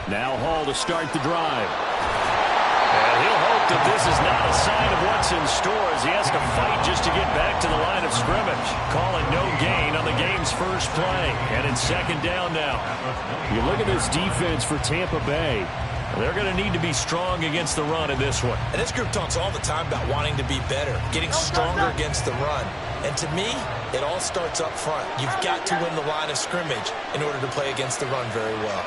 Now Hall to start the drive. And he'll hope that this is not a sign of what's in store as he has to fight just to get back to the line of scrimmage. Calling no gain on the game's first play. And it's second down now. You look at this defense for Tampa Bay. They're going to need to be strong against the run in this one. And this group talks all the time about wanting to be better, getting stronger against the run. And to me, it all starts up front. You've got to win the line of scrimmage in order to play against the run very well.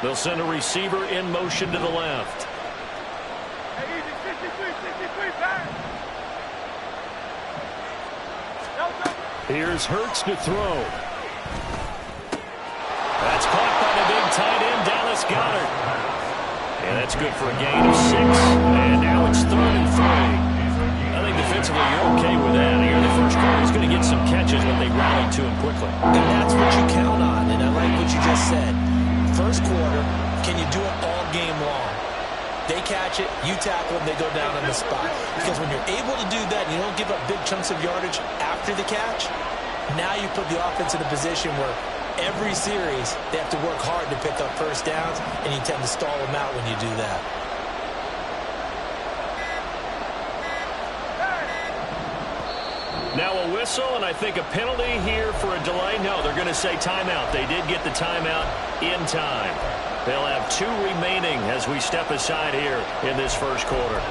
They'll send a receiver in motion to the left. Here's Hurts to throw. That's caught by the big tight end, Dallas Goedert. And that's good for a gain of 6. And now it's 3rd and 3. I think defensively you're okay with that. Here in the first quarter, he's going to get some catches when they rally to him quickly. And that's what you count on, and I like what you just said. First quarter, can you do it all game long? They catch it, you tackle them, they go down on the spot. Because when you're able to do that and you don't give up big chunks of yardage after the catch, now you put the offense in a position where every series they have to work hard to pick up first downs, and you tend to stall them out when you do that. Now a whistle, and I think a penalty here for a delay. No, they're going to say timeout. They did get the timeout in time. They'll have 2 remaining as we step aside here in this first quarter.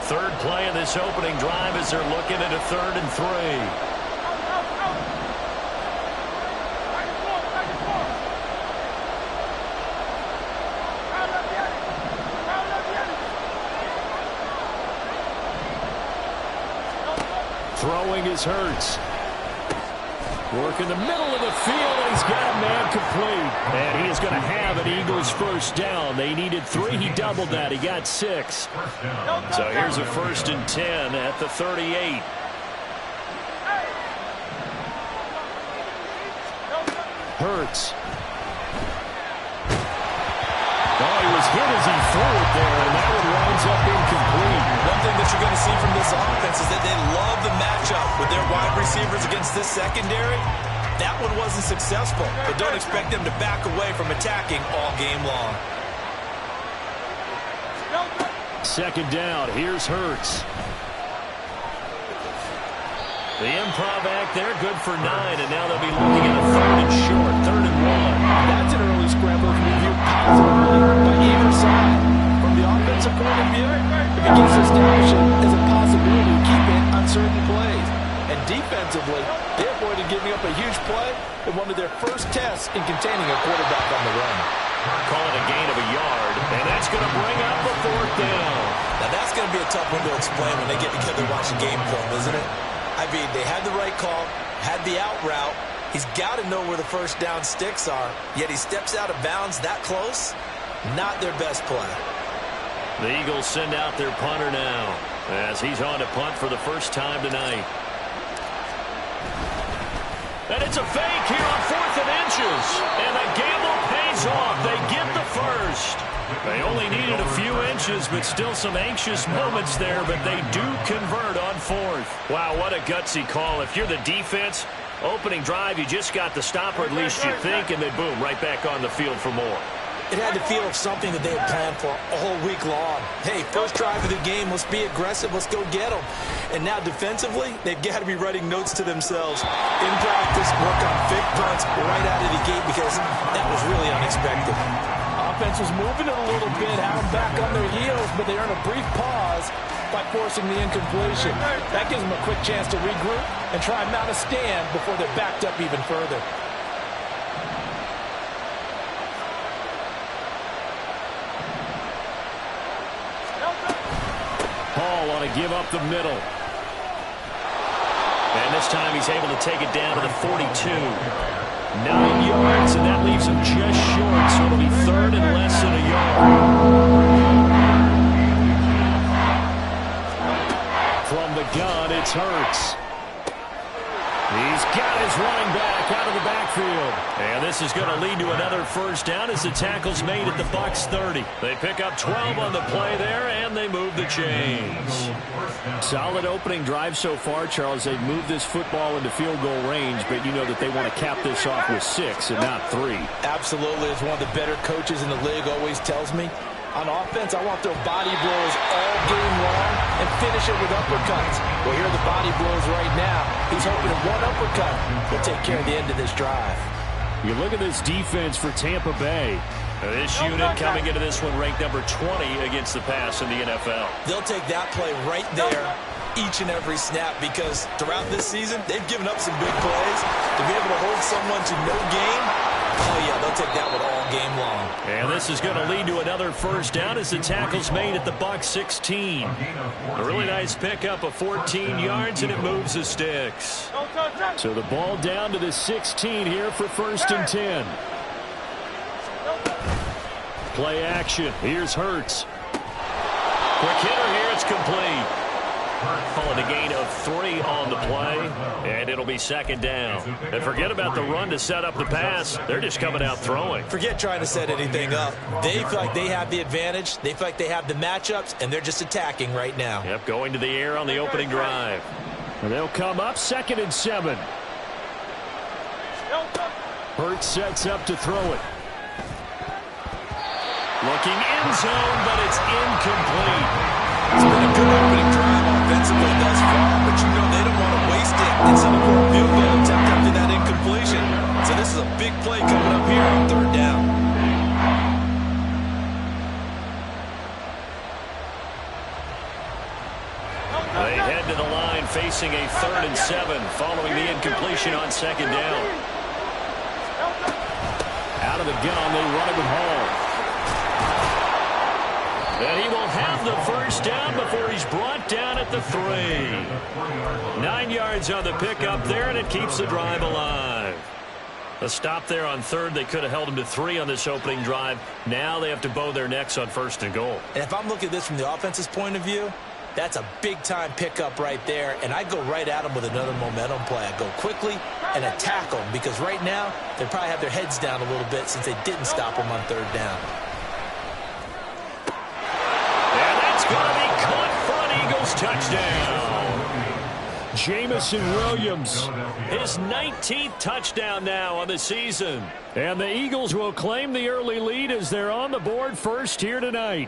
Third play of this opening drive as they're looking at a 3rd and 3. Throwing is Hurts. Work in the middle of the field, and he's got a man complete. And he is going to have an Eagles first down. They needed 3. He doubled that. He got 6. So here's a 1st and 10 at the 38. Hurts. Oh, he was hit as he threw it there, and that one winds up incomplete. One thing that you're going to see from this offense is that they love the matchup with their wide receivers against this secondary. That one wasn't successful, but don't expect them to back away from attacking all game long. Second down, here's Hurts. The improv act there, good for 9, and now they'll be looking at a 3rd and short, 3rd and 1. That's an early scramble that can be viewed positively by either side. From the offensive point of view, it begins to establish it as a possibility to keep in uncertain plays. And defensively, they avoided giving up a huge play in one of their first tests in containing a quarterback on the run. Call it a gain of a yard, and that's going to bring up a 4th down. Now that's going to be a tough one to explain when they get together and watch the game film, isn't it? I mean, they had the right call, had the out route. He's got to know where the first down sticks are, yet he steps out of bounds that close. Not their best play. The Eagles send out their punter now as he's on to punt for the first time tonight. And it's a fake here on 4th and inches. And the gamble pays off. They get the first. They only needed a few inches, but still some anxious moments there, but they do convert on 4th. Wow, what a gutsy call. If you're the defense, opening drive, you just got the stop, or at least you think, and then boom, right back on the field for more. It had the feel of something that they had planned for a whole week long. Hey, first drive of the game, let's be aggressive, let's go get them. And now defensively, they've got to be writing notes to themselves. In practice, work on fake punts right out of the gate because that was really unexpected. Offense was moving it a little bit, had them back on their heels, but they earned a brief pause by forcing the incompletion. That gives them a quick chance to regroup and try and mount a stand before they're backed up even further. Hall on to give up the middle. And this time he's able to take it down to the 42. 9 yards, and that leaves him just short, so it'll be 3rd and less than a yard. From the gun, it's Hurts. He's got his running back out of the backfield. backfield. And this is going to lead to another first down as the tackle's made at the Bucs 30. They pick up 12 on the play there, and they move the chains. Solid opening drive so far, Charles. They've moved this football into field goal range, but you know that they want to cap this off with 6 and not 3. Absolutely. As one of the better coaches in the league always tells me, on offense, I want their body blows all game long and finish it with uppercuts. Well, here are the body blows right now. He's hoping that one uppercut will take care of the end of this drive. You look at this defense for Tampa Bay. This unit coming into this one ranked number 20 against the pass in the NFL. They'll take that play right there each and every snap because throughout this season, they've given up some big plays. To be able to hold someone to no gain, oh yeah, they'll take that one all game long. And this is going to lead to another first down as the tackle's made at the Bucs 16. A really nice pickup of 14 yards, and it moves the sticks. So the ball down to the 16 here for 1st and 10. Play action. Here's Hurts. Quick hitter here. It's complete. Calling a gain of 3 on the play, and it'll be 2nd down. And forget about the run to set up the pass. They're just coming out throwing. Forget trying to set anything up. They feel like they have the advantage. They feel like they have the matchups, and they're just attacking right now. Yep, going to the air on the opening drive. And they'll come up 2nd and 7. Hurts sets up to throw it. Looking end zone, but it's incomplete. It's been a good opening drive offensively thus far, but you know they don't want to waste it and settle for a field goal attempt after that incompletion. So this is a big play coming up here on 3rd down. They head to the line facing a 3rd and 7 following the incompletion on 2nd down. Out of the gun, they run it with Hall. And he will have the first down before he's brought down at the 3. 9 yards on the pickup there, and it keeps the drive alive. A stop there on 3rd. They could have held him to 3 on this opening drive. Now they have to bow their necks on 1st and goal. And if I'm looking at this from the offense's point of view, that's a big-time pickup right there, and I go right at them with another momentum play. I go quickly and attack them because right now they probably have their heads down a little bit since they didn't stop them on 3rd down. Going to be caught front. Eagles touchdown. Jamison Williams, his 19th touchdown now on the season. And the Eagles will claim the early lead as they're on the board first here tonight.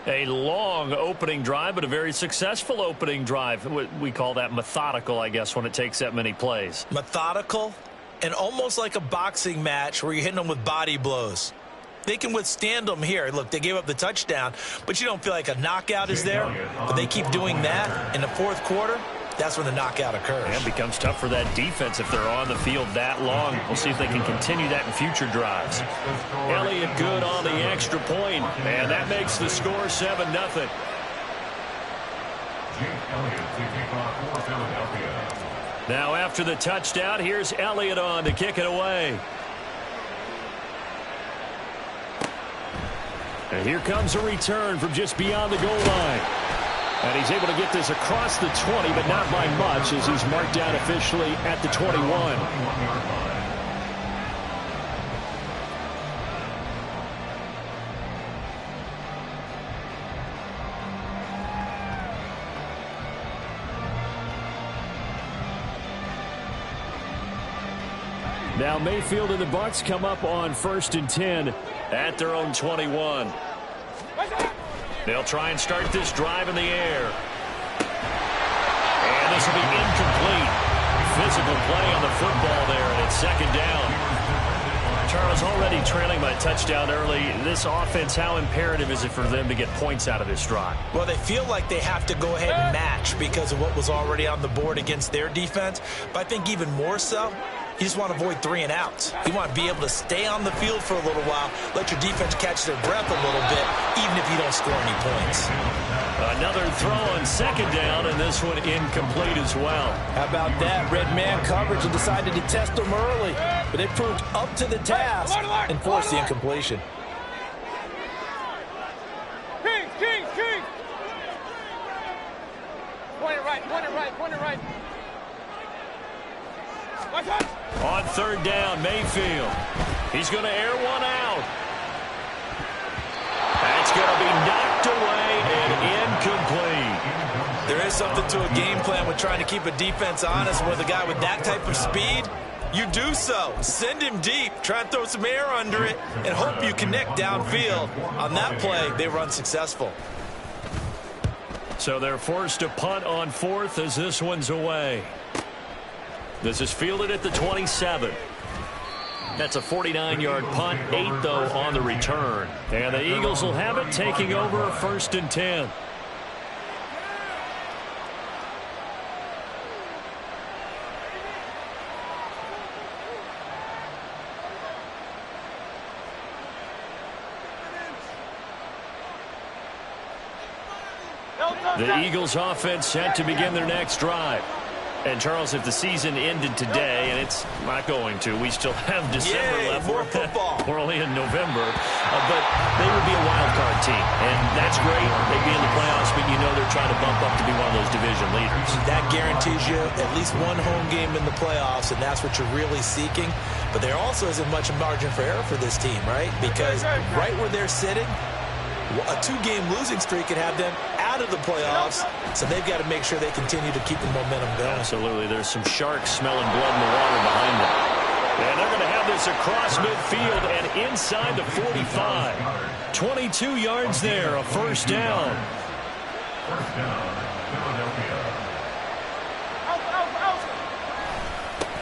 A long opening drive, but a very successful opening drive. We call that methodical, I guess, when it takes that many plays. Methodical and almost like a boxing match where you're hitting them with body blows. They can withstand them here. Look, they gave up the touchdown, but you don't feel like a knockout is there. But they keep doing that in the 4th quarter. That's when the knockout occurs. And it becomes tough for that defense if they're on the field that long. We'll see if they can continue that in future drives. Elliott good on the extra point, and that makes the score 7-0. Now after the touchdown, here's Elliott on to kick it away. And here comes a return from just beyond the goal line. And he's able to get this across the 20, but not by much as he's marked down officially at the 21. Now Mayfield and the Bucs come up on 1st and 10 at their own 21. They'll try and start this drive in the air. And this will be incomplete. Physical play on the football there, and it's 2nd down. Charles, already trailing by touchdown early. This offense, how imperative is it for them to get points out of this drive? Well, they feel like they have to go ahead and match because of what was already on the board against their defense. But I think even more so, you just want to avoid 3 and outs. You want to be able to stay on the field for a little while, let your defense catch their breath a little bit, even if you don't score any points. Another throw on 2nd down, and this one incomplete as well. How about that? Red man coverage and decided to test them early, but they proved up to the task and forced the incompletion. King! Point it right. On third down, Mayfield. He's going to air one out. That's going to be knocked away and incomplete. There is something to a game plan with trying to keep a defense honest with a guy with that type of speed. You do so. Send him deep. Try and throw some air under it and hope you connect downfield. On that play, they were unsuccessful. So they're forced to punt on fourth as this one's away. This is fielded at the 27. That's a 49-yard punt, 8 though on the return. And the Eagles will have it, taking over 1st and 10. The Eagles offense set to begin their next drive. And, Charles, if the season ended today, and it's not going to, we still have December left. More football. We're only in November. But they would be a wild card team. And that's great. They'd be in the playoffs, but you know they're trying to bump up to be one of those division leaders. That guarantees you at least one home game in the playoffs, and that's what you're really seeking. But there also isn't much margin for error for this team, right? Because right where they're sitting, a 2-game losing streak could have them out of the playoffs, so they've got to make sure they continue to keep the momentum going. Absolutely. There's some sharks smelling blood in the water behind them. And they're going to have this across midfield and inside the 45. 22 yards there, a first down.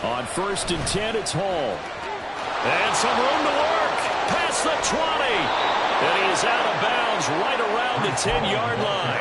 On 1st and 10, it's Hall. And some room to work. Past the 20. And he is out of bounds right around the 10-yard line.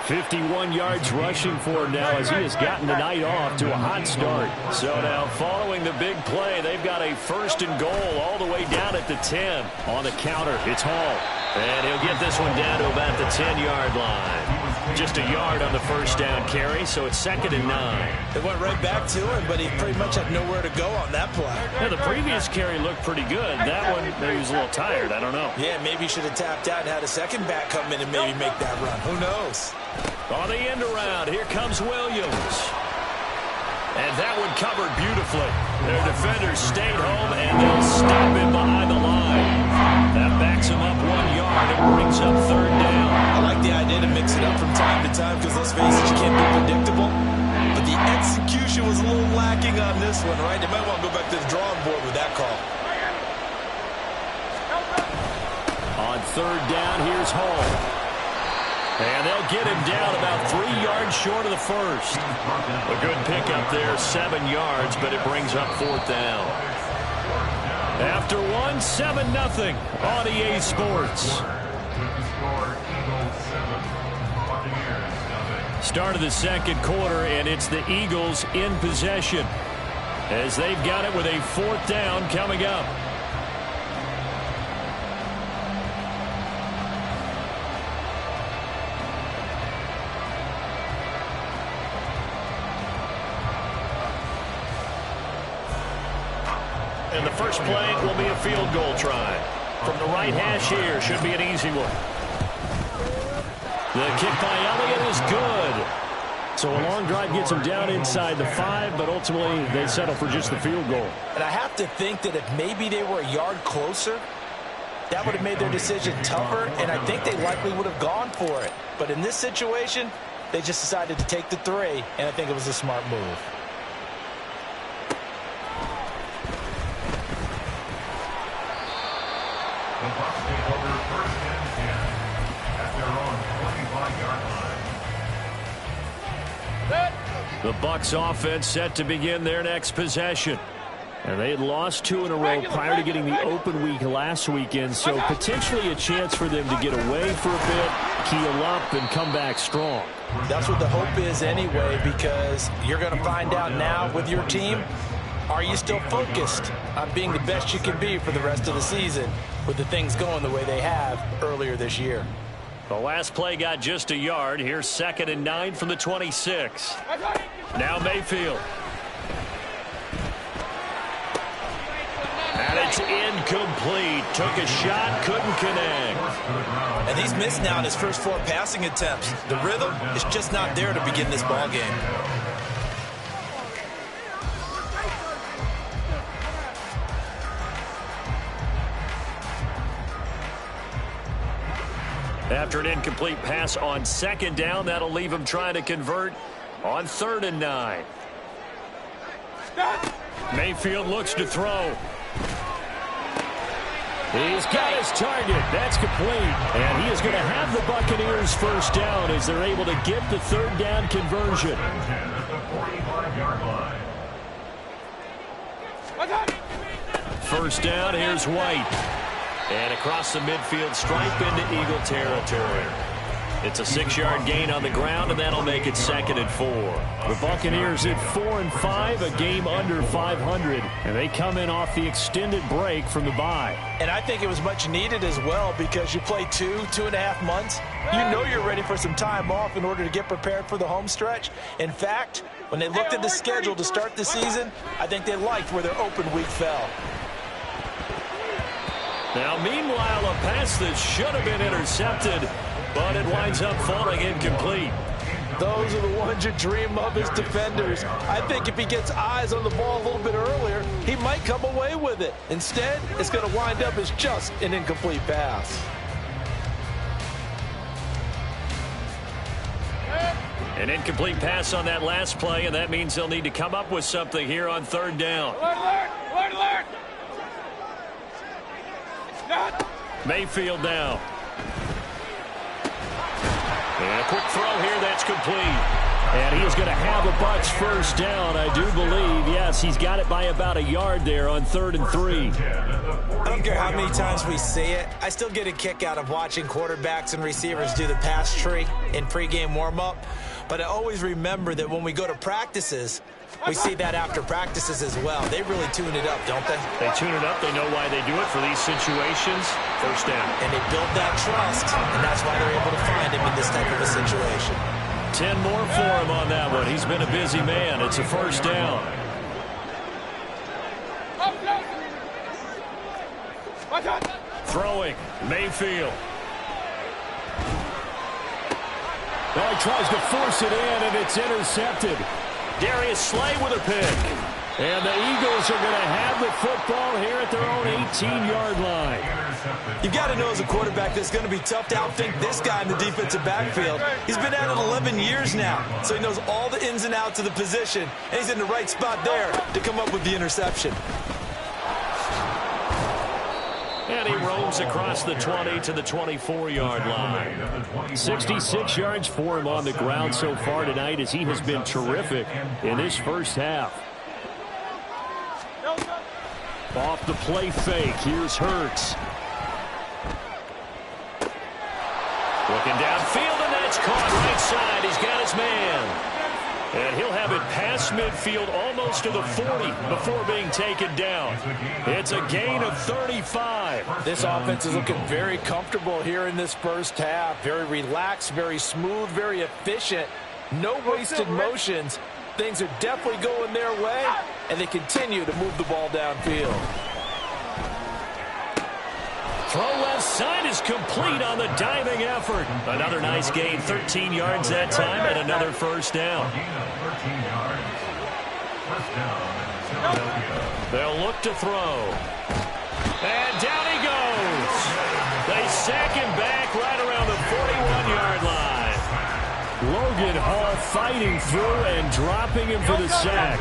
51 yards rushing for him now as he has gotten the night off to a hot start. So now following the big play, they've got a 1st and goal all the way down at the 10. On the counter, it's Hall. And he'll get this one down to about the 10-yard line. Just a yard on the first down carry, so it's 2nd and 9. It went right back to him, but he pretty much had nowhere to go on that play. Yeah, the previous carry looked pretty good. That one, maybe he was a little tired. I don't know. Yeah, maybe he should have tapped out and had a second back come in and maybe make that run. Who knows? On the end around, here comes Williams. And that one covered beautifully. Their defenders stayed home, and they'll stop him behind the line. That backs him up 1 yard and brings up 3rd down. I like the idea to mix it up from time to time because, let's face it, you can't be predictable. But the execution was a little lacking on this one, right? They might want to go back to the drawing board with that call. On 3rd down, here's Hall. And they'll get him down about 3 yards short of the first. A good pickup there, 7 yards, but it brings up 4th down. After 7-0 on EA Sports. Start of the 2nd quarter, and it's the Eagles in possession as they've got it with a 4th down coming up. And the first play will be a field goal try. From the right hash here, should be an easy one. The kick by Elliott is good. So a long drive gets them down inside the 5, but ultimately they settle for just the field goal. And I have to think that if maybe they were a yard closer, that would have made their decision tougher, and I think they likely would have gone for it. But in this situation, they just decided to take the 3, and I think it was a smart move. The Bucs offense set to begin their next possession. And they had lost 2 in a row prior to getting the open week last weekend, so potentially a chance for them to get away for a bit, keel up, and come back strong. That's what the hope is anyway, because you're going to find out now with your team, are you still focused on being the best you can be for the rest of the season with the things going the way they have earlier this year? The last play got just a yard. Here's 2nd and 9 from the 26. Now Mayfield. And it's incomplete. Took a shot, couldn't connect. And he's missed now in his first 4 passing attempts. The rhythm is just not there to begin this ball game. After an incomplete pass on second down, that'll leave him trying to convert on 3rd and 9. Mayfield looks to throw. He's got his target. That's complete. And he is going to have the Buccaneers first down as they're able to get the 3rd down conversion. First down, here's White. And across the midfield stripe into Eagle territory. It's a 6-yard gain on the ground, and that'll make it 2nd and 4. The Buccaneers at 4-5, a game under 500, and they come in off the extended break from the bye. And I think it was much needed as well because you play 2.5 months. You know you're ready for some time off in order to get prepared for the home stretch. In fact, when they looked at the schedule to start the season, I think they liked where their open week fell. Now, meanwhile, a pass that should have been intercepted, but it winds up falling incomplete. Those are the ones you dream of as defenders. I think if he gets eyes on the ball a little bit earlier, he might come away with it. Instead, it's going to wind up as just an incomplete pass. An incomplete pass on that last play, and that means they'll need to come up with something here on 3rd down. Alert, alert. Mayfield now. And a quick throw here, that's complete. And he is going to have a Bucs first down, I do believe. Yes, he's got it by about a yard there on 3rd and 3. I don't care how many times we see it. I still get a kick out of watching quarterbacks and receivers do the pass tree in pregame warm-up. But I always remember that when we go to practices, we see that after practices as well. They really tune it up, don't they? They tune it up. They know why they do it for these situations. First down. And they build that trust, and that's why they're able to find him in this type of a situation. 10 more for him on that one. He's been a busy man. It's a first down. Throwing. Mayfield. Well, he tries to force it in, and it's intercepted. Darius Slay with a pick. And the Eagles are going to have the football here at their own 18-yard line. You've got to know as a quarterback that it's going to be tough to outthink this guy in the defensive backfield. He's been at it 11 years now, so he knows all the ins and outs of the position, and he's in the right spot there to come up with the interception. And he roams across the 20 to the 24-yard line. 66 yards for him on the ground so far tonight as he has been terrific in this first half. Off the play fake, here's Hurts. Looking downfield, and that's caught right side. He's got his man. And he'll have it past midfield almost to the 40 before being taken down. It's a gain of 35. This offense is looking very comfortable here in this first half. Very relaxed, very smooth, very efficient. No wasted motions. Things are definitely going their way, and they continue to move the ball downfield. Throw left side is complete on the diving effort. Another nice gain, 13 yards that time, and another first down. They'll look to throw. And down he goes. They sack him back right around the 41-yard line. Logan Hall fighting through and dropping him for the sack.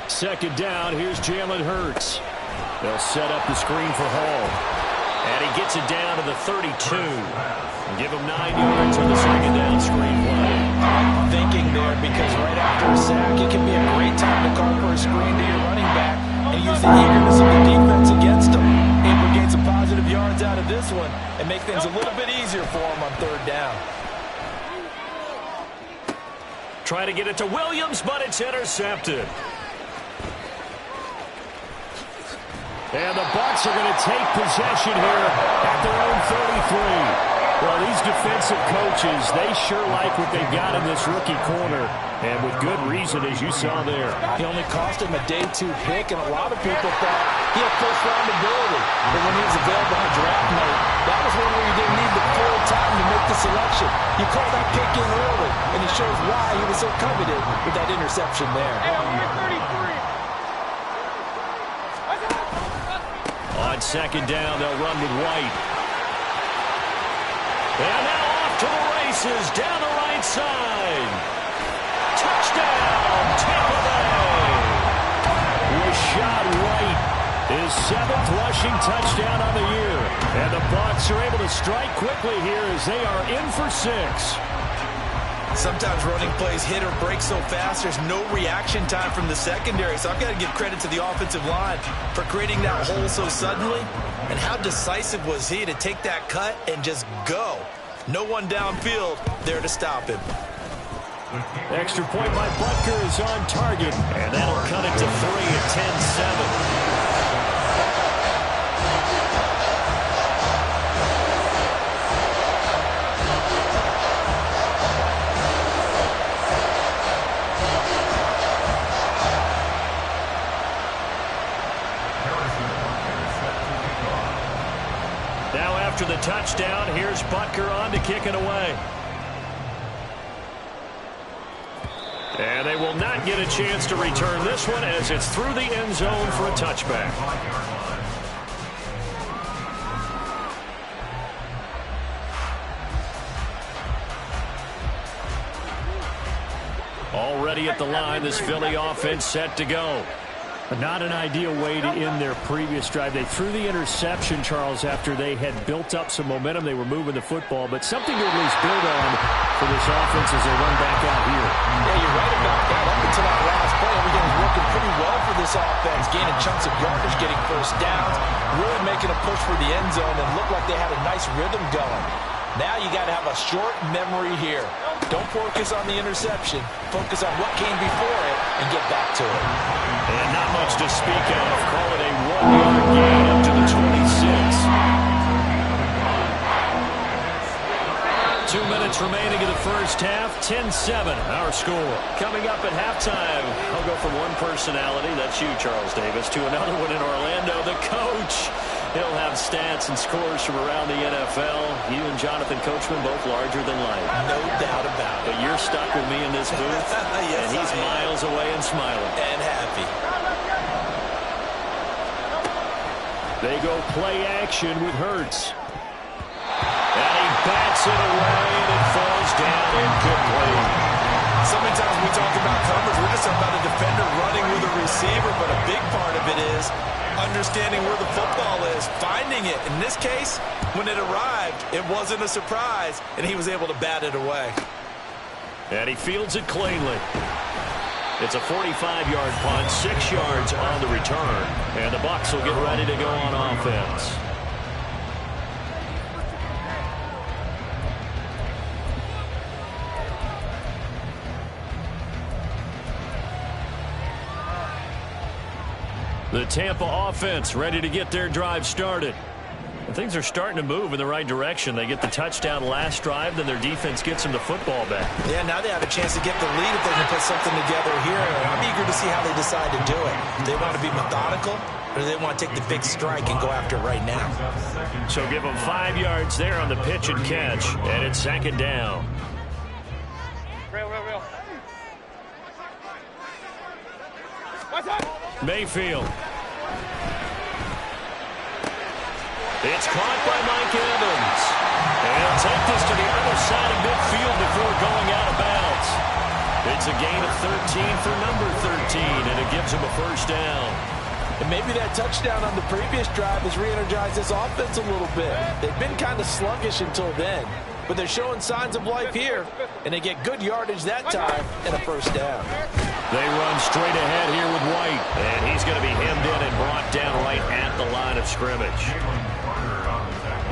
Second down, here's Jalen Hurts. They'll set up the screen for Hall. And he gets it down to the 32. And give him 9 yards on the second down screen play. Thinking there because right after a sack, it can be a great time to call for a screen to your running back and use the eagerness of the defense against him. Able to gain some positive yards out of this one and make things a little bit easier for him on third down. Try to get it to Williams, but it's intercepted. And the Bucs are going to take possession here at their own 33. Well, these defensive coaches, they sure like what they've got in this rookie corner. And with good reason, as you saw there. He only cost him a day 2 pick, and a lot of people thought he had first-round ability. But when he was available on draft night, that was one where you didn't need the full time to make the selection. You called that pick in early, and it shows why he was so coveted with that interception there. On second down, they'll run with White. And now off to the races down the right side. Touchdown, Tampa Bay. Rashad White, his 7th rushing touchdown on the year. And the Bucs are able to strike quickly here as they are in for 6. Sometimes running plays hit or break so fast, there's no reaction time from the secondary. So I've got to give credit to the offensive line for creating that hole so suddenly. And how decisive was he to take that cut and just go? No one downfield there to stop him. Extra point by Butker is on target. And that'll cut it to 3 at 10-7. After the touchdown, here's Butker on to kick it away. And they will not get a chance to return this one as it's through the end zone for a touchback. Already at the line, this Philly offense set to go. Not an ideal way to end their previous drive. They threw the interception, Charles, after they had built up some momentum. They were moving the football, but something to at least build on for this offense as they run back out here. Yeah, you're right about that. Up until that last play, everything was working pretty well for this offense. Gaining chunks of yardage, getting first downs, really making a push for the end zone, and looked like they had a nice rhythm going. Now you got to have a short memory here. Don't focus on the interception. Focus on what came before it and get back to it. And not much to speak of. Call it a 1-yard gain up to the 26. 2 minutes remaining in the first half. 10-7, our score. Coming up at halftime, I'll go from one personality, that's you, Charles Davis, to another one in Orlando, the coach. He'll have stats and scores from around the NFL. You and Jonathan Coachman both larger than life. No doubt about it. But you're stuck with me in this booth, yes, and he's miles away and smiling. And happy. They go play action with Hurts. And he bats it away, and it falls down incomplete. So many times we talk about coverage, we're just about a defender running with a receiver, but a big part of it is understanding where the football is, finding it. In this case, when it arrived, it wasn't a surprise, and he was able to bat it away. And he fields it cleanly. It's a 45-yard punt, 6 yards on the return, and the Bucs will get ready to go on offense. The Tampa offense ready to get their drive started. And things are starting to move in the right direction. They get the touchdown last drive, then their defense gets them the football back. Yeah, now they have a chance to get the lead if they can put something together here. I'm eager to see how they decide to do it. Do they want to be methodical, or do they want to take the big strike and go after it right now? So give them 5 yards there on the pitch and catch, and it's second down. Real. Mayfield. It's caught by Mike Evans. And he'll take this to the other side of midfield before going out of bounds. It's a gain of 13 for number 13, and it gives him a first down. And maybe that touchdown on the previous drive has re-energized this offense a little bit. They've been kind of sluggish until then, but they're showing signs of life here, and they get good yardage that time and a first down. They run straight ahead here with White, and he's going to be hemmed in and brought down right at the line of scrimmage.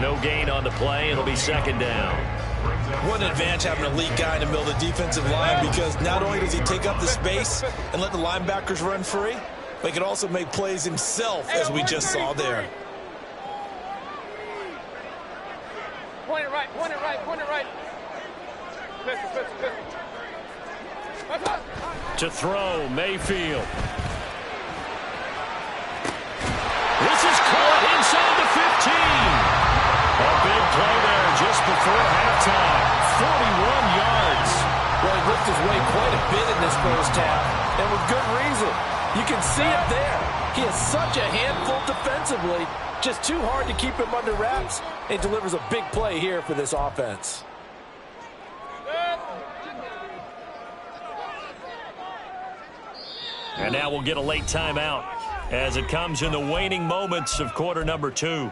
No gain on the play. It'll be second down. What an advantage having an elite guy in the middle of the defensive line, because not only does he take up the space and let the linebackers run free, but he can also make plays himself, as we just saw there. Point it right. Pistol. To throw, Mayfield. This is caught inside the 15. A big play there just before halftime. 41 yards. Well, he lift his way quite a bit in this first half, and with good reason. You can see it there. He is such a handful defensively. Just too hard to keep him under wraps, and delivers a big play here for this offense. And now we'll get a late timeout as it comes in the waning moments of quarter number 2.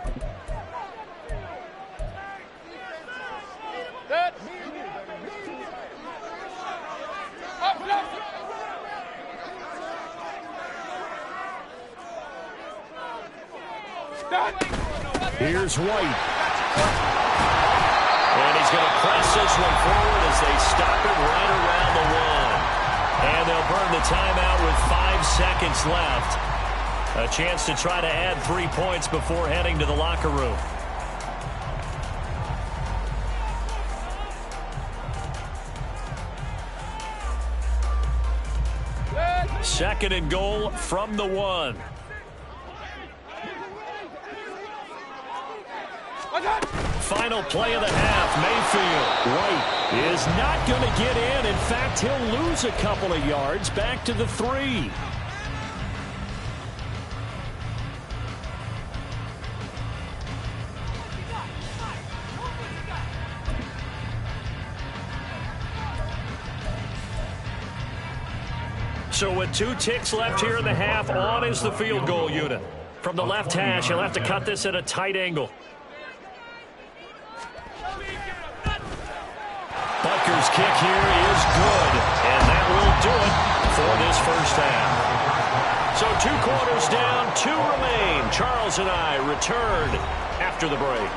Here's White. And he's going to press this one forward as they stop it right around the 1. And they'll burn the timeout with 5 seconds left. A chance to try to add 3 points before heading to the locker room. Second and goal from the 1. Final play of the half, Mayfield. White is not going to get in. In fact, he'll lose a couple of yards back to the 3. So with 2 ticks left here in the half, on is the field goal unit. From the left hash, he'll have to cut this at a tight angle. Butker's kick here is good, and that will do it for this first half. So 2 quarters down, 2 remain. Charles and I return after the break.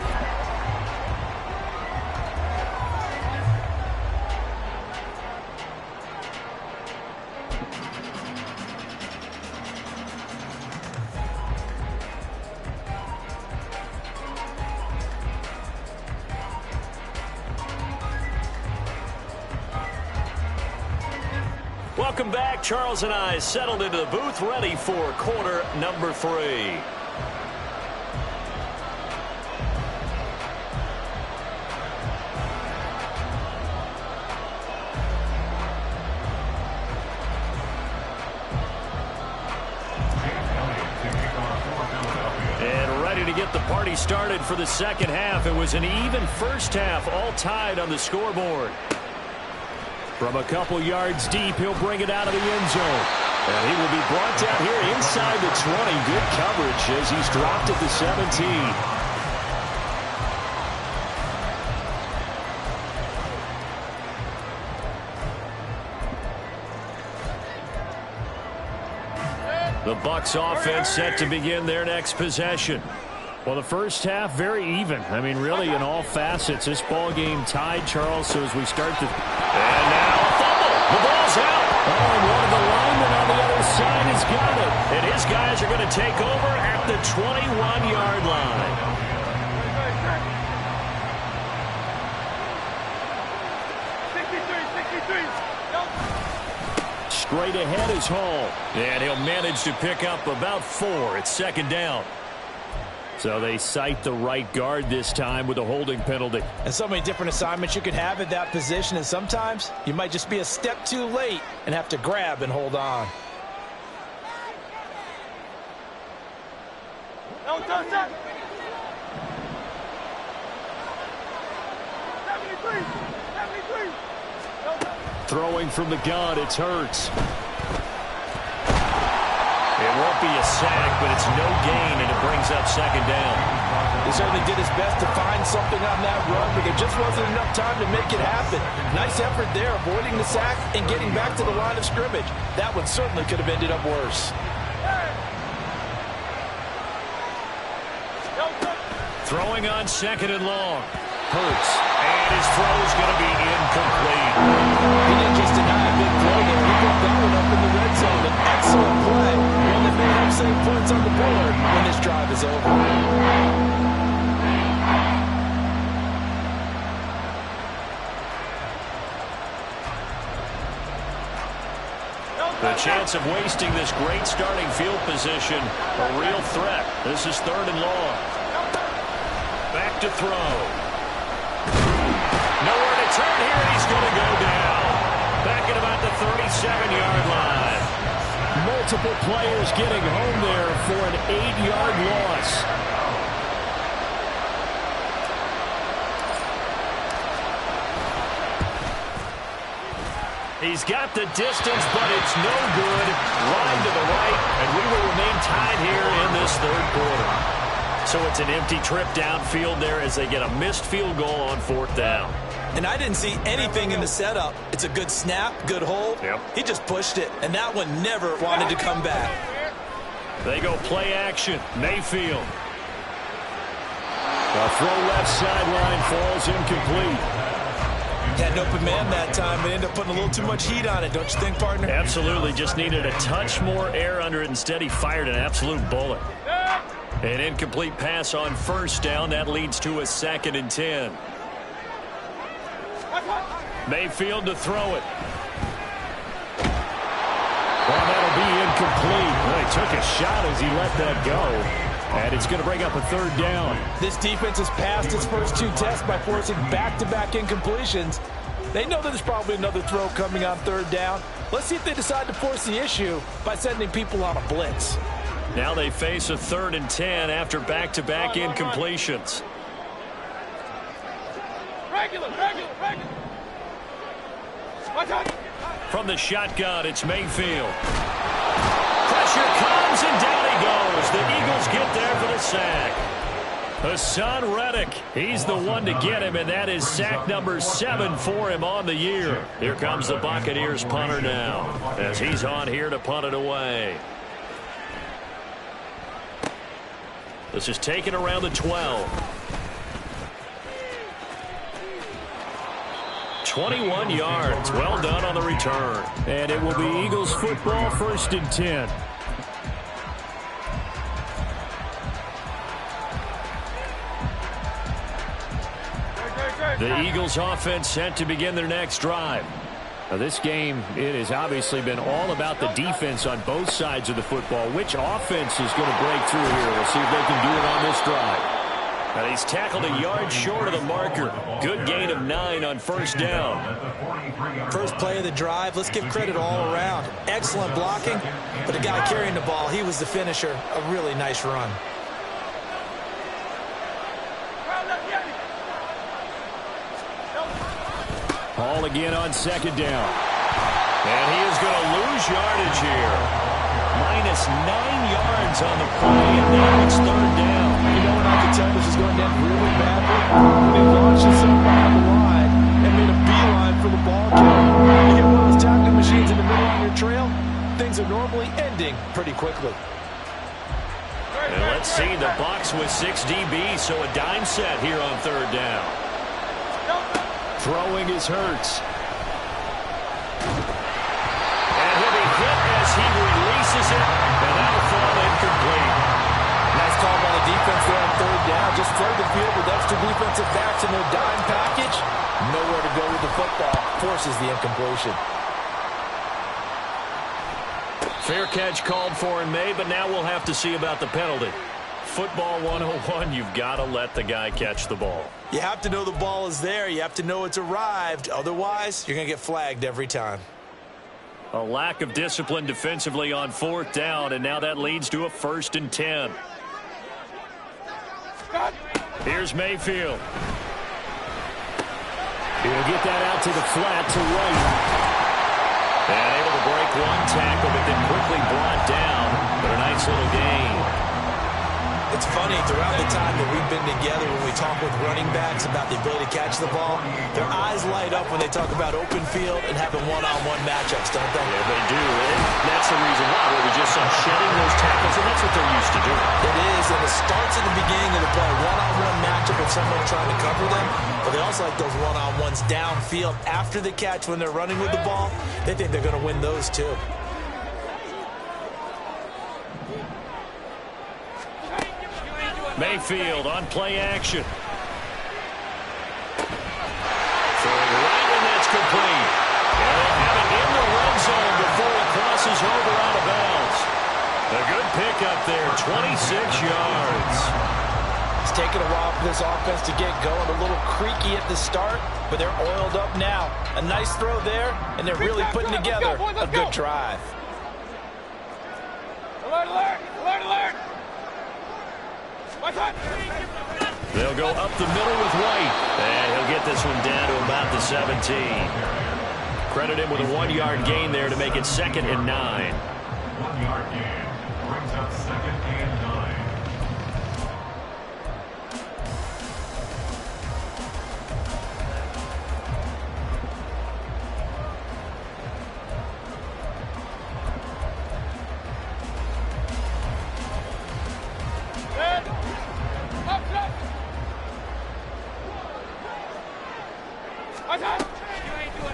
Welcome back. Charles and I settled into the booth, ready for quarter number 3. And ready to get the party started for the second half. It was an even first half, all tied on the scoreboard. From a couple yards deep, he'll bring it out of the end zone. And he will be brought down here inside the 20. Good coverage as he's dropped at the 17. The Bucs offense set to begin their next possession. Well, the first half, very even. I mean, really, in all facets, this ball game tied, Charles. So as we start to... And now a fumble. The ball's out. Oh, and one of the linemen on the other side has got it. And his guys are going to take over at the 21-yard line. Straight ahead is Hall. And he'll manage to pick up about 4. It's second down. So they cite the right guard this time with a holding penalty. And so many different assignments you could have at that position, and sometimes you might just be a step too late and have to grab and hold on. Throwing from the gun, it's Hurts. It won't be a sack, but it's no gain, and it brings up second down. He certainly did his best to find something on that run, but there just wasn't enough time to make it happen. Nice effort there, avoiding the sack and getting back to the line of scrimmage. That one certainly could have ended up worse. Throwing on second and long. Hurts. And his throw's going to be incomplete. He didn't just deny a big throw there. He put that one up in the red zone. An excellent play. One that may have saved points on the board when this drive is over. The chance of wasting this great starting field position, a real threat. This is third and long. Back to throw. Nowhere to turn here, and he's going to go down. Back at about the 37-yard line. Multiple players getting home there for an 8-yard loss. He's got the distance, but it's no good. Line to the right, and we will remain tied here in this third quarter. So it's an empty trip downfield there as they get a missed field goal on fourth down. And I didn't see anything in the setup. It's a good snap, good hold. Yep. He just pushed it, and that one never wanted to come back. They go play action. Mayfield. A throw left sideline falls incomplete. Had an open man that time, but ended up putting a little too much heat on it, don't you think, partner? Absolutely. Just needed a touch more air under it. Instead, he fired an absolute bullet. An incomplete pass on first down. That leads to a 2nd and 10. Mayfield to throw it. Well, that'll be incomplete. Well, he took a shot as he let that go. And it's going to bring up a 3rd down. This defense has passed its first 2 tests by forcing back-to-back incompletions. They know that there's probably another throw coming on 3rd down. Let's see if they decide to force the issue by sending people on a blitz. Now they face a 3rd and 10 after back-to-back incompletions. Regular. From the shotgun, it's Mayfield. Pressure comes, and down he goes. The Eagles get there for the sack. Hassan Reddick, he's the one to get him, and that is sack number 7 for him on the year. Here comes the Buccaneers punter now, as he's on here to punt it away. This is taken around the 12. 21 yards. Well done on the return. And it will be Eagles football, 1st and 10. The Eagles offense set to begin their next drive. Now this game, it has obviously been all about the defense on both sides of the football. Which offense is going to break through here? We'll see if they can do it on this drive. And he's tackled a yard short of the marker. Good gain of 9 on first down. First play of the drive, let's give credit all around. Excellent blocking, but the guy carrying the ball, he was the finisher. A really nice run. Hall again on 2nd down. And he is going to lose yardage here. Minus 9 yards on the play, and now it's 3rd down. You know when I can tell this is going to end really badly? When he launches somebody on the line and made a beeline for the ball carrier. You get one of those tackling machines in the middle on your trail, things are normally ending pretty quickly. And let's see, the Bucs with 6 DBs, so a dime set here on 3rd down. Throwing is Hurts. And he'll be hit as he releases it, and that'll fall incomplete. Nice call by the defense there on 3rd down. Just flood the field with extra defensive backs in their dime package. Nowhere to go with the football. Forces the incompletion. Fair catch called for and made, but now we'll have to see about the penalty. Football 101, you've got to let the guy catch the ball. You have to know the ball is there. You have to know it's arrived. Otherwise, you're going to get flagged every time. A lack of discipline defensively on 4th down, and now that leads to a 1st and 10. Here's Mayfield. He'll get that out to the flat to right. And able to break one tackle, but then quickly brought down. But a nice little gain. It's funny, throughout the time that we've been together, when we talk with running backs about the ability to catch the ball, their eyes light up when they talk about open field and having one-on-one matchups, don't they? Yeah, they do. And that's the reason why we just saw shedding those tackles, and that's what they're used to doing. It is, and it starts at the beginning of the play. One-on-one matchup with someone trying to cover them, but they also like those one-on-ones downfield after the catch when they're running with the ball. They think they're going to win those too. Mayfield on play action. Throwing right, and that's complete. And they'll have it in the red zone before it crosses over out of bounds. A good pickup there, 26 yards. It's taken a while for this offense to get going. A little creaky at the start, but they're oiled up now. A nice throw there, and they're really putting together a good drive. Alert, alert, alert, alert. They'll go up the middle with White. And he'll get this one down to about the 17. Credit him with a 1-yard gain there to make it 2nd and 9. 1-yard gain brings up 2nd and 9.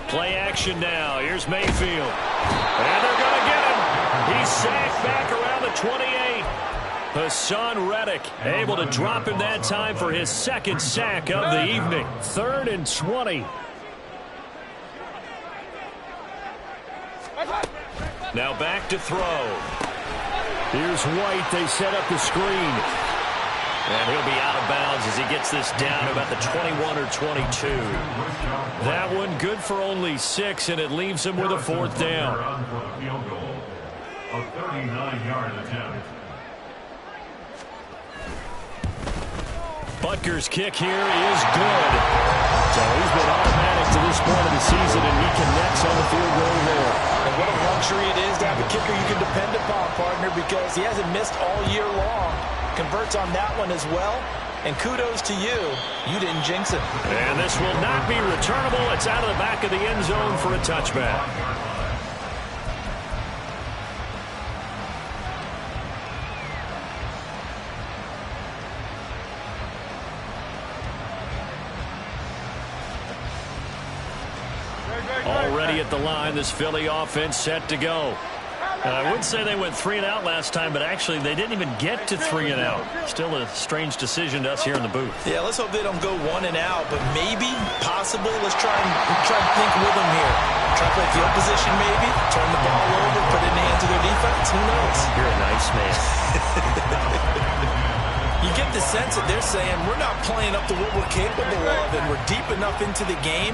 Play action now. Here's Mayfield. And they're going to get him. He's sacked back around the 28. Hassan Reddick able to drop him that time for his 2nd sack of the evening. 3rd and 20. Now back to throw. Here's White. They set up the screen. And he'll be out of bounds as he gets this down to about the 21 or 22. That one good for only 6, and it leaves him with a 4th down. A 39-yard attempt. Butker's kick here is good. So he's been automatic to this point of the season, and he connects on the field goal there. And what a luxury it is to have a kicker you can depend upon, partner, because he hasn't missed all year long. Converts on that one as well. And kudos to you. You didn't jinx it. And this will not be returnable. It's out of the back of the end zone for a touchback. Already at the line, this Philly offense set to go. I wouldn't say they went 3 and out last time, but actually they didn't even get to 3 and out. Still a strange decision to us here in the booth. Yeah, let's hope they don't go 1 and out, but maybe, possibly, let's try and think with them here. Try to play field position maybe, turn the ball over, put it in the hands of their defense. Who knows? You're a nice man. You get the sense that they're saying we're not playing up to what we're capable of, and we're deep enough into the game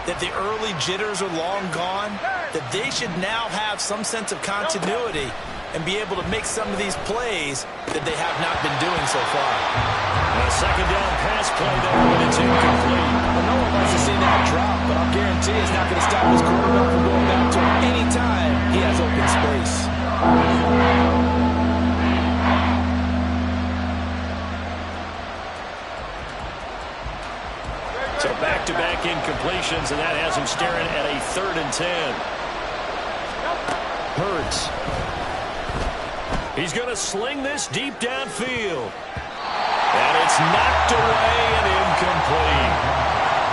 that the early jitters are long gone, that they should now have some sense of continuity and be able to make some of these plays that they have not been doing so far. A 2nd down pass play there, but it's incomplete. Well, no one wants to see that drop, but I'll guarantee it's not going to stop his quarterback from going back to him anytime he has open space. So back-to-back incompletions, and that has him staring at a 3rd and 10. Hurts. He's going to sling this deep downfield. And it's knocked away and incomplete.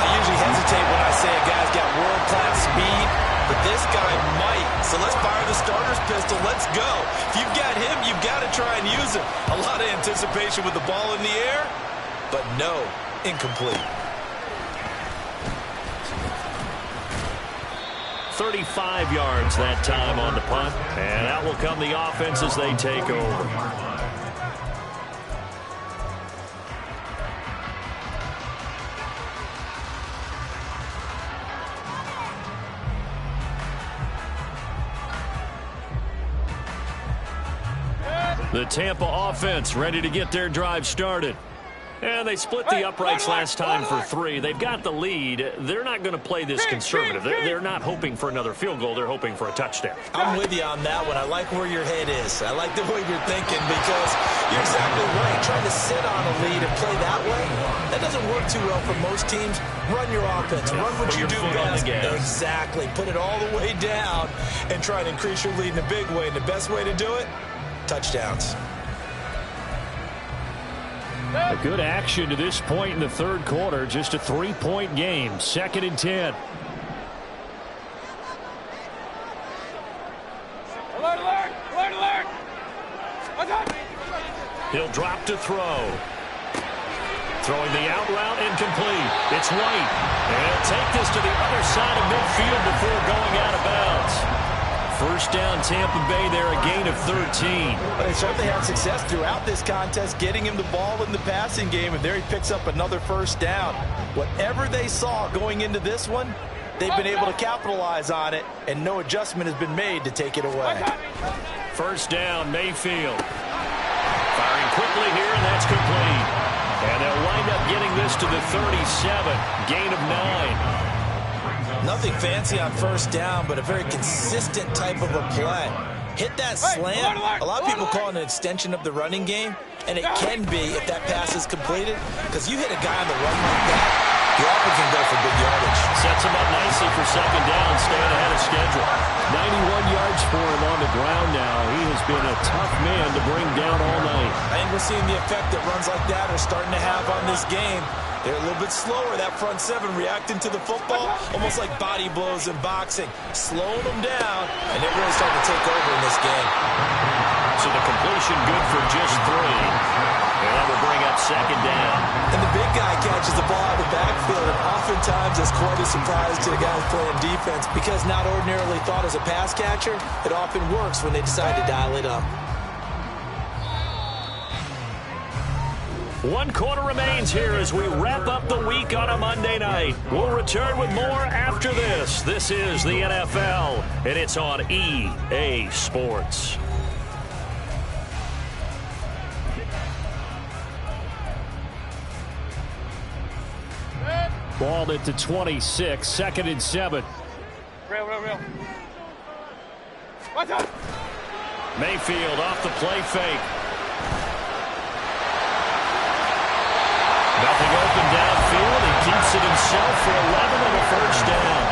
I usually hesitate when I say a guy's got world-class speed, but this guy might. So let's fire the starter's pistol. Let's go. If you've got him, you've got to try and use him. A lot of anticipation with the ball in the air, but no, incomplete. 35 yards that time on the punt. And out will come the offense as they take over. The Tampa offense ready to get their drive started. And they split the uprights last time for 3. They've got the lead. They're not going to play this conservative. They're not hoping for another field goal. They're hoping for a touchdown. I'm with you on that one. I like where your head is. I like the way you're thinking because you're exactly right. Trying to sit on a lead and play that way, that doesn't work too well for most teams. Run your offense. Run what you do best. Exactly. Put it all the way down and try and increase your lead in a big way. And the best way to do it, touchdowns. A good action to this point in the 3rd quarter. Just a 3-point game. 2nd and 10. Alert, alert! Alert, alert! He'll drop to throw. Throwing the out route incomplete. It's White. And he'll take this to the other side of midfield before going out of bounds. First down, Tampa Bay there, a gain of 13. But they certainly had success throughout this contest, getting him the ball in the passing game, and there he picks up another first down. Whatever they saw going into this one, they've been able to capitalize on it, and no adjustment has been made to take it away. First down, Mayfield. Firing quickly here, and that's complete. And they'll wind up getting this to the 37, gain of 9. Nothing fancy on first down, but a very consistent type of a play. Hit that slant. A lot of people call it an extension of the running game, and it can be if that pass is completed, because you hit a guy on the run like that, you often can go for big yardage. Sets him up nicely for second down, staying ahead of schedule. 91 yards for him on the ground now. He has been a tough man to bring down all night. I think we're seeing the effect that runs like that are starting to have on this game. They're a little bit slower, that front seven, reacting to the football, almost like body blows in boxing, slowing them down, and they're really starting to take over in this game. So the completion good for just 3. And that will bring up second down. And the big guy catches the ball out of the backfield, and oftentimes is quite a surprise to the guys playing defense, because not ordinarily thought as a pass catcher, it often works when they decide to dial it up. 1 quarter remains here as we wrap up the week on a Monday night. We'll return with more after this. This is the NFL, and it's on EA Sports. Ball at the 26, 2nd and 7. Real. Watch out. Mayfield off the play fake. Nothing open downfield. He keeps it himself for 11 and a first down.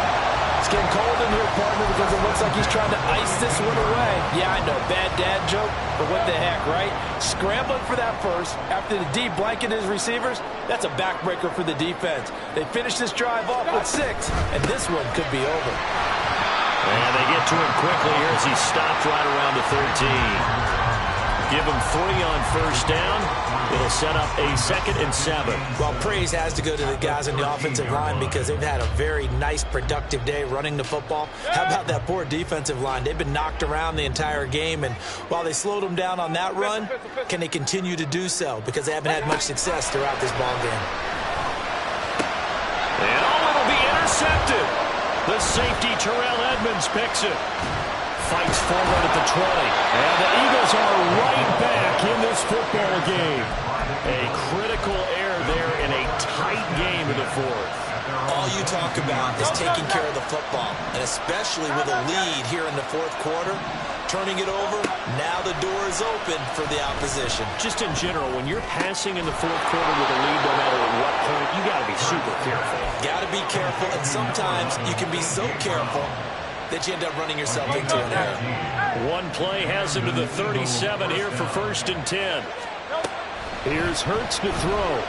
It's getting cold in here, partner, because it looks like he's trying to ice this one away. Yeah, I know, bad dad joke, but what the heck, right? Scrambling for that first after the D blanket his receivers, that's a backbreaker for the defense. They finish this drive off with 6, and this one could be over. And they get to him quickly here as he stopped right around the 13. Give him 3 on first down. It'll set up a 2nd and 7. Well, praise has to go to the guys on the offensive line because they've had a very nice, productive day running the football. How about that poor defensive line? They've been knocked around the entire game, and while they slowed them down on that run, can they continue to do so? Because they haven't had much success throughout this ball game. And it'll be intercepted. The safety, Terrell Edmonds, picks it. Fights forward at the 20. And the Eagles are right back in this football game. A critical error there in a tight game in the 4th. All you talk about is taking care of the football, and especially with a lead here in the 4th quarter, turning it over, now the door is open for the opposition. Just in general, when you're passing in the 4th quarter with a lead, no matter at what point, you got to be super careful. Got to be careful, and sometimes you can be so careful that you end up running yourself into an error. One play has him to the 37 here for 1st and 10. Here's Hurts to throw.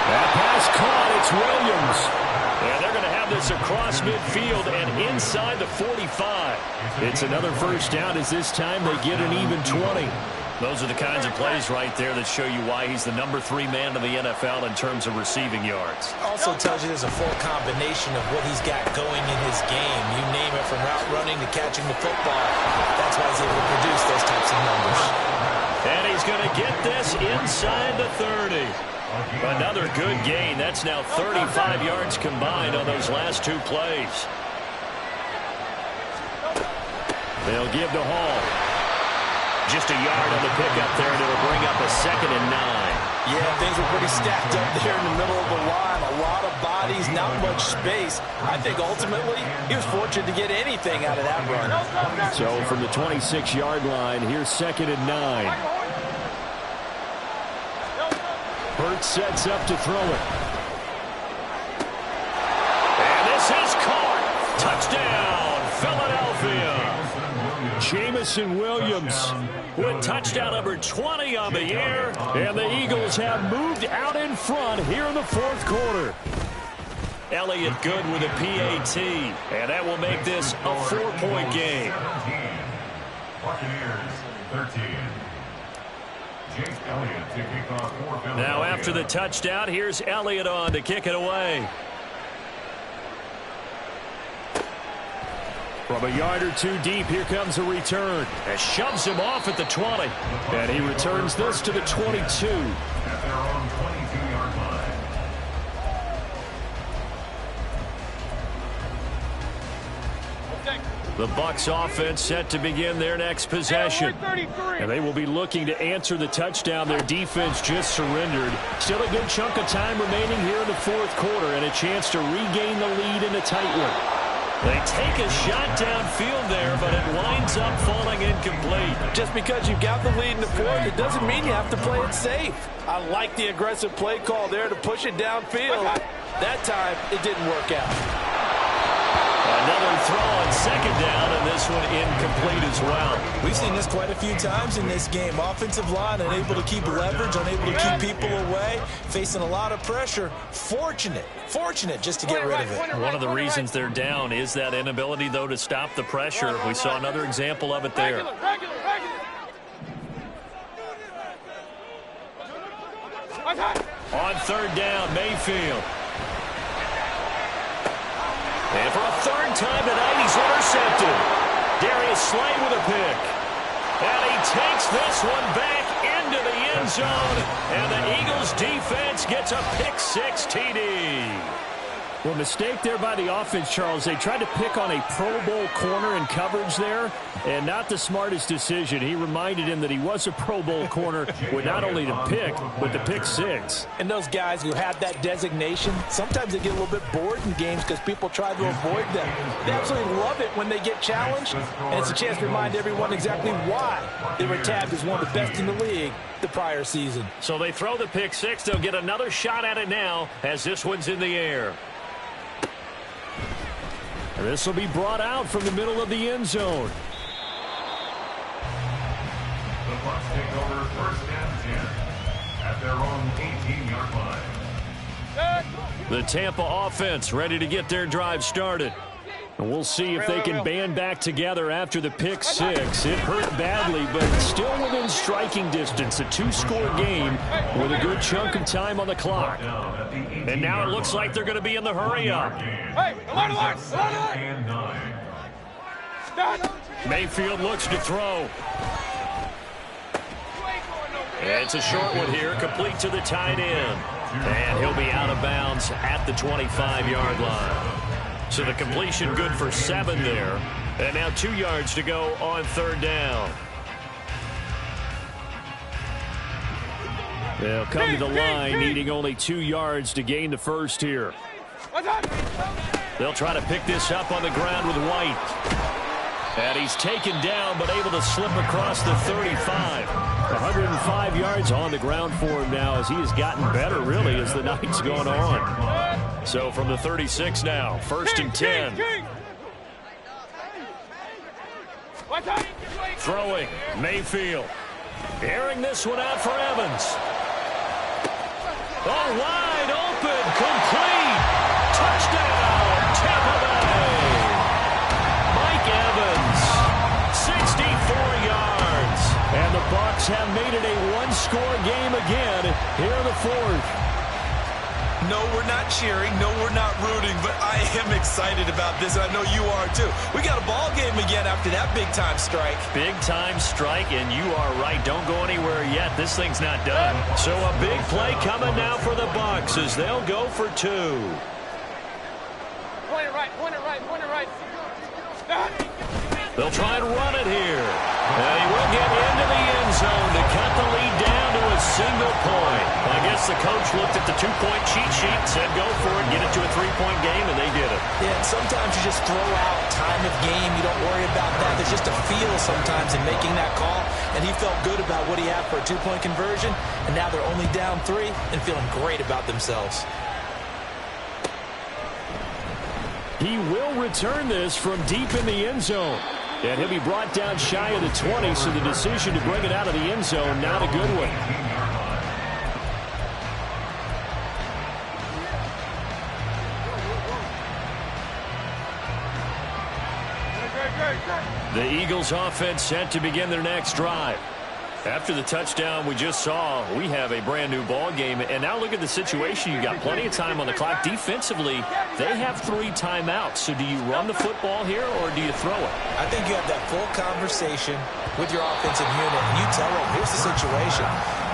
That pass caught. It's Williams. And they're going to have this across midfield and inside the 45. It's another first down as this time they get an even 20. Those are the kinds of plays right there that show you why he's the number 3 man in the NFL in terms of receiving yards. Also tells you there's a full combination of what he's got going in his game. You name it, from route running to catching the football. That's why he's able to produce those types of numbers. And he's going to get this inside the 30. Another good gain. That's now 35 yards combined on those last 2 plays. They'll give to Hall. Just a yard on the pickup there, and it'll bring up a 2nd and 9. Yeah, things were pretty stacked up there in the middle of the line. A lot of bodies, not much space. I think ultimately he was fortunate to get anything out of that run. So from the 26-yard line, here's 2nd and 9. Hurts sets up to throw it. And this is caught. Touchdown, Philadelphia. Jamison Williams with touchdown number 20 on the year. And the Eagles have moved out in front here in the 4th quarter. Elliott good with a PAT. And that will make this a 4-point game. Buccaneers 13. Now after the touchdown, here's Elliott on to kick it away. From a yard or 2 deep, here comes a return. And shoves him off at the 20. And he returns this to the 22. At their own 22-yard line. Okay. The Bucs offense set to begin their next possession. And they will be looking to answer the touchdown their defense just surrendered. Still a good chunk of time remaining here in the fourth quarter and a chance to regain the lead in a tight one. They take a shot downfield there, but it winds up falling incomplete. Just because you've got the lead in the fourth, it doesn't mean you have to play it safe. I like the aggressive play call there to push it downfield. That time, it didn't work out. Another throw on second down, and this one incomplete as well. We've seen this quite a few times in this game. Offensive line unable to keep leverage, unable to keep people away, facing a lot of pressure. Fortunate just to get rid of it. One of the reasons they're down is that inability, though, to stop the pressure. We saw another example of it there. On third down, Mayfield. And for a third time tonight, he's intercepted. Darius Slay with a pick. And he takes this one back into the end zone. And the Eagles defense gets a pick-6 TD. Well, mistake there by the offense, Charles. They tried to pick on a Pro Bowl corner in coverage there, and not the smartest decision. He reminded him that he was a Pro Bowl corner with not only the pick, but the pick-6. And those guys who have that designation, sometimes they get a little bit bored in games because people try to avoid them. They absolutely love it when they get challenged, and it's a chance to remind everyone exactly why they were tabbed as one of the best in the league the prior season. So they throw the pick-6. They'll get another shot at it now as this one's in the air. This will be brought out from the middle of the end zone. The Bucs take over first and 10 at their own 18-yard line. The Tampa offense ready to get their drive started. And we'll see if they can band back together after the pick-6. It hurt badly, but still within striking distance. A two-score game with a good chunk of time on the clock. And now it looks like they're going to be in the hurry-up. Mayfield looks to throw. It's a short one here, complete to the tight end. And he'll be out of bounds at the 25-yard line. So the completion good for 7 there. And now 2 yards to go on third down. They'll come to the line needing only 2 yards to gain the first here. They'll try to pick this up on the ground with White. And he's taken down but able to slip across the 35. 105 yards on the ground for him now as he has gotten better really as the night's gone on. So from the 36 now, first and 10. Throwing, Mayfield. Airing this one out for Evans. Oh, wide open, complete. Touchdown, Tampa Bay. Mike Evans, 64 yards. And the Bucs have made it a one-score game again here in the fourth. No, we're not cheering. No, we're not rooting, but I am excited about this, and I know you are too. We got a ball game again after that big-time strike. Big-time strike, and you are right. Don't go anywhere yet. This thing's not done. So a big play coming now for the Bucs as they'll go for 2. Point it right, point it right, point it right. They'll try and run it here. And he will get into the end zone to cut the lead down to a single point. I guess the coach looked at the 2-point cheat sheet, said go for it, get it to a 3-point game, and they did it. Yeah, and sometimes you just throw out time of game. You don't worry about that. There's just a feel sometimes in making that call, and he felt good about what he had for a 2-point conversion, and now they're only down 3 and feeling great about themselves. He will return this from deep in the end zone. And he'll be brought down shy of the 20, so the decision to bring it out of the end zone, not a good one. The Eagles offense set to begin their next drive. After the touchdown we just saw, we have a brand new ball game. And now look at the situation. You got plenty of time on the clock. Defensively, they have 3 timeouts. So do you run the football here or do you throw it? I think you have that full conversation with your offensive unit, and you tell them, here's the situation.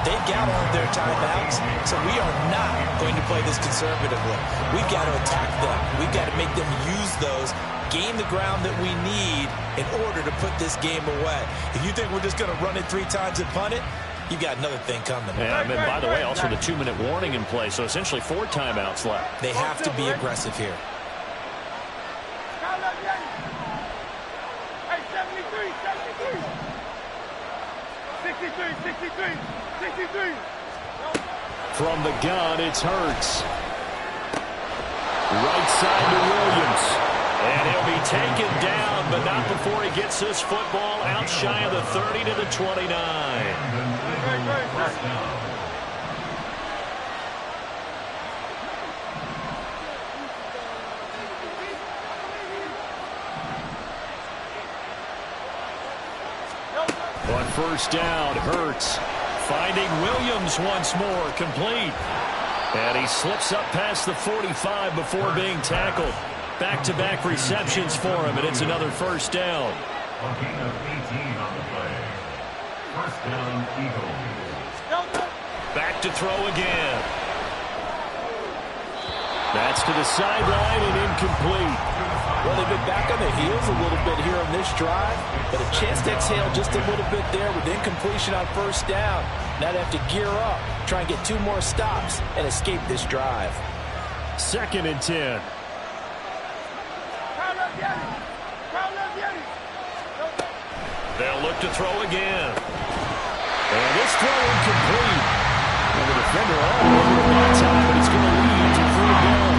They've got all of their timeouts, so we are not going to play this conservatively. We've got to attack them. We've got to make them use those, gain the ground that we need in order to put this game away. If you think we're just going to run it 3 times and punt it, you've got another thing coming. Yeah, and by the way, also the 2-minute warning in play, so essentially 4 timeouts left. They have to be aggressive here. Hey, 73. 63. From the gun, it's Hurts. Right side to Williams. And he'll be taken down, but not before he gets this football out shy of the 30 to the 29. On first down, Hurts finding Williams once more, complete. And he slips up past the 45 before being tackled. Back-to-back receptions for him, and it's another first down. A gain of 18 on the play. First down, Eagles. Back to throw again. That's to the sideline and incomplete. Well, they've been back on their heels a little bit here on this drive, but a chance to exhale just a little bit there with incompletion on first down. Now they have to gear up, try and get 2 more stops, and escape this drive. 2nd and 10. They'll look to throw again. And this throw incomplete. And the defender all over him that time, but it's going to lead to 3rd down.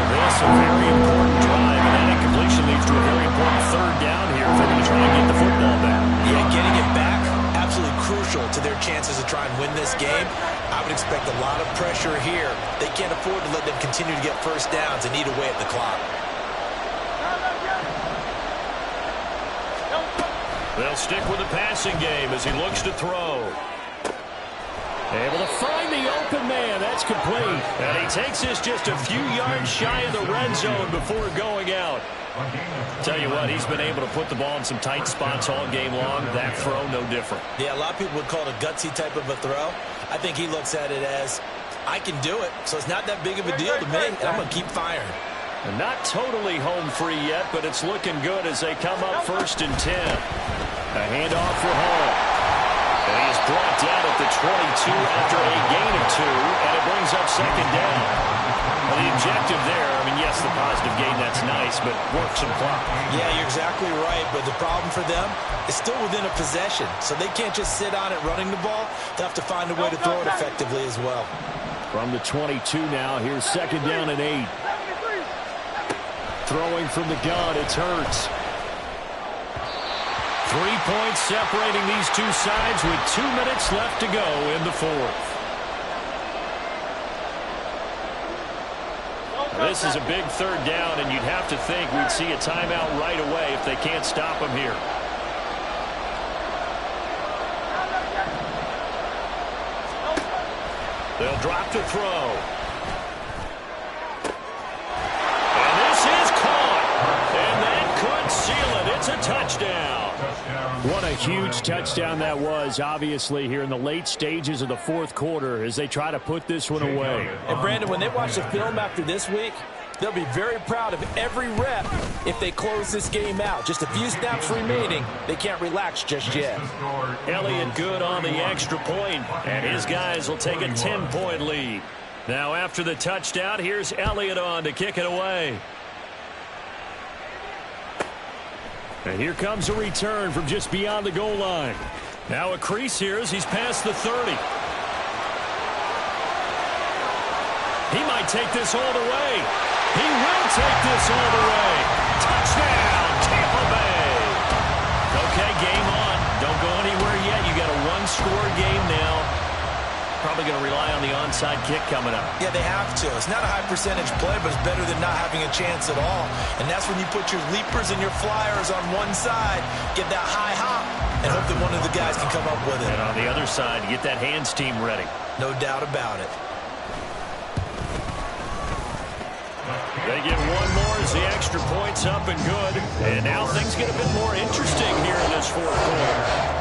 This a very important drive, and that incompletion leads to a very important 3rd down here if they're going to try and get the football back. Yeah, getting it back, absolutely crucial to their chances to try and win this game. I would expect a lot of pressure here. They can't afford to let them continue to get first downs and eat away at the clock. They'll stick with the passing game as he looks to throw. Able to find the open man. That's complete. And he takes this just a few yards shy of the red zone before going out. Tell you what, he's been able to put the ball in some tight spots all game long. That throw, no different. Yeah, a lot of people would call it a gutsy type of a throw. I think he looks at it as, I can do it, so it's not that big of a deal to me, and I'm going to keep firing. And not totally home free yet, but it's looking good as they come up 1st and 10. A handoff for Hall. And he is brought down at the 22 after a gain of 2, and it brings up 2nd down. Well, the objective there, I mean, yes, the positive gain, that's nice, but work some clock. Yeah, you're exactly right, but the problem for them is still within a possession, so they can't just sit on it running the ball. They'll have to find a way to throw it effectively as well. From the 22 now, here's 2nd down and 8. Throwing from the gun, it's Hurts. 3 points separating these two sides with 2 minutes left to go in the 4th. This is a big 3rd down, and you'd have to think we'd see a timeout right away if they can't stop him here. They'll drop to throw. And this is caught. And that could seal it. It's a touchdown. What a huge touchdown that was, obviously, here in the late stages of the 4th quarter as they try to put this one away. And, Brandon, when they watch the film after this week, they'll be very proud of every rep if they close this game out. Just a few snaps remaining. They can't relax just yet. Elliott good on the extra point, and his guys will take a 10-point lead. Now, after the touchdown, here's Elliott on to kick it away. And here comes a return from just beyond the goal line. Now a crease here as he's past the 30. He might take this all the way. He will take this all the way. Touchdown, Tampa Bay. Okay, game on. Don't go anywhere yet. You got a 1-score game now. Probably going to rely on the onside kick coming up. Yeah, they have to. It's not a high percentage play, but it's better than not having a chance at all. And that's when you put your leapers and your flyers on one side, get that high hop, and hope that one of the guys can come up with it. And on the other side, get that hands team ready. No doubt about it. They get one more as the extra point's up and good. And now things get a bit more interesting here in this 4th quarter.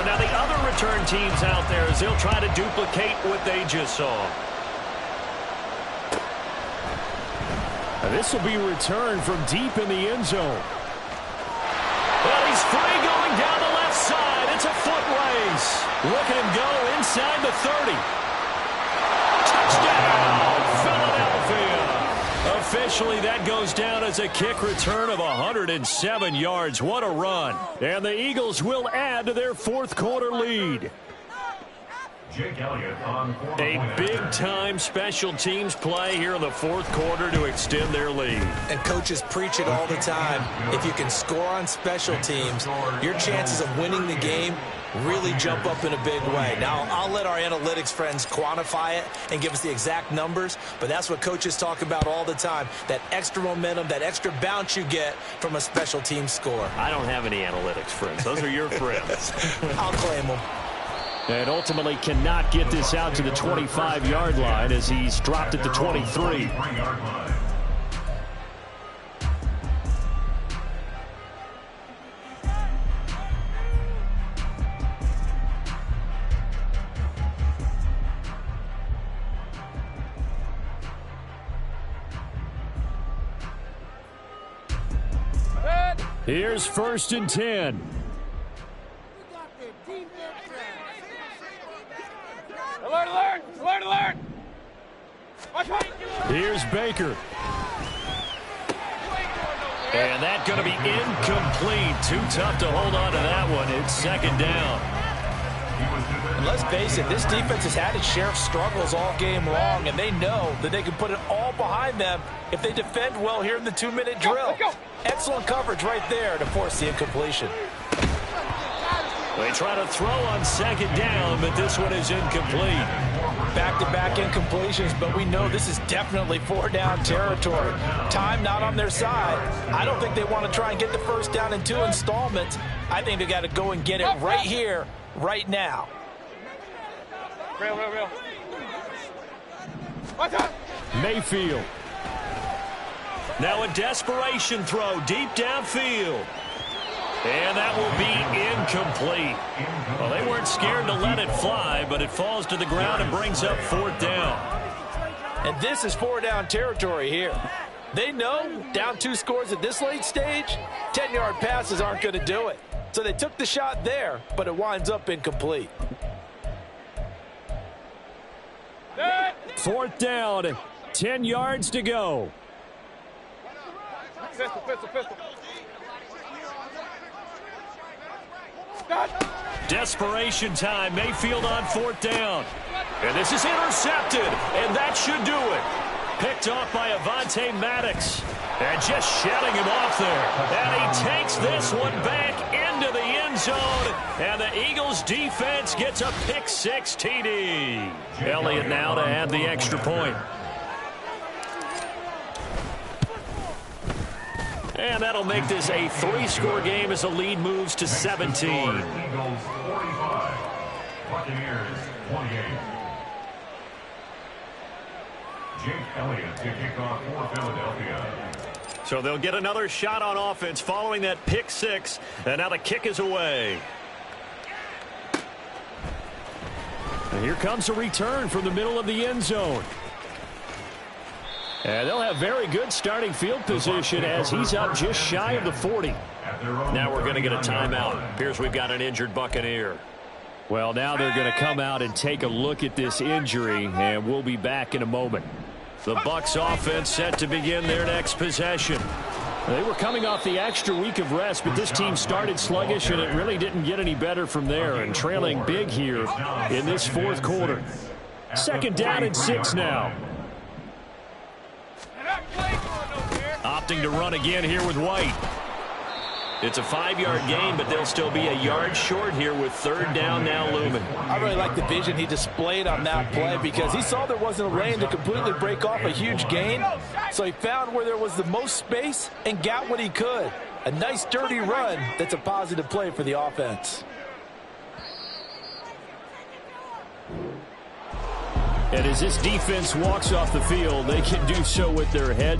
So now the other return teams out there as they'll try to duplicate what they just saw. This will be returned from deep in the end zone. Well, he's free going down the left side. It's a foot race. Look at him go inside the 30. Touchdown, Philadelphia. Officially, that goes down as a kick return of 107 yards. What a run. And the Eagles will add to their fourth quarter lead. A big-time special teams play here in the fourth quarter to extend their lead. And coaches preach it all the time. If you can score on special teams, your chances of winning the game really jump up in a big way. Now, I'll let our analytics friends quantify it and give us the exact numbers, but that's what coaches talk about all the time, that extra momentum, that extra bounce you get from a special team score. I don't have any analytics friends. Those are your friends. I'll claim them. And ultimately cannot get this out to the 25-yard line as he's dropped at the 23. Here's 1st and 10. Alert, alert! Alert, alert! Here's Baker. And that's going to be incomplete. Too tough to hold on to that one. It's 2nd down. And let's face it, this defense has had its share of struggles all game long, and they know that they can put it all behind them if they defend well here in the 2-minute drill. Excellent coverage right there to force the incompletion. They try to throw on 2nd down, but this one is incomplete. Back-to-back incompletions, but we know this is definitely 4-down territory. Time not on their side. I don't think they want to try and get the 1st down in 2 installments. I think they got to go and get it right here, right now. Real. Watch out! Mayfield. Now a desperation throw deep downfield. And that will be incomplete. Well, they weren't scared to let it fly, but it falls to the ground and brings up 4th down. And this is 4-down territory here. They know down 2 scores at this late stage, 10-yard passes aren't going to do it. So they took the shot there, but it winds up incomplete. 4th down, 10 yards to go. Pistol. Desperation time. Mayfield on 4th down. And this is intercepted, and that should do it. Picked off by Avonte Maddox. And just shutting him off there. And he takes this one back into the end zone. And the Eagles defense gets a pick-6 TD. Elliott now to add the extra point. And that'll make this a 3-score game as the lead moves to 17. Eagles 45, Buccaneers 28. Jake Elliott to kick off for Philadelphia. So they'll get another shot on offense following that pick-6. And now the kick is away. And here comes a return from the middle of the end zone. And they'll have very good starting field position as he's up just shy of the 40. Now we're going to get a timeout. Appears we've got an injured Buccaneer. Well, now they're going to come out and take a look at this injury, and we'll be back in a moment. The Bucs offense set to begin their next possession. They were coming off the extra week of rest, but this team started sluggish, and it really didn't get any better from there, and trailing big here in this 4th quarter. 2nd down and 6 now. Opting to run again here with White. It's a 5-yard gain, but they'll still be a yard short here with 3rd down now looming. I really like the vision he displayed on that play because he saw there wasn't a lane to completely break off a huge gain. So he found where there was the most space and got what he could. A nice dirty run that's a positive play for the offense. And as this defense walks off the field, they can do so with their head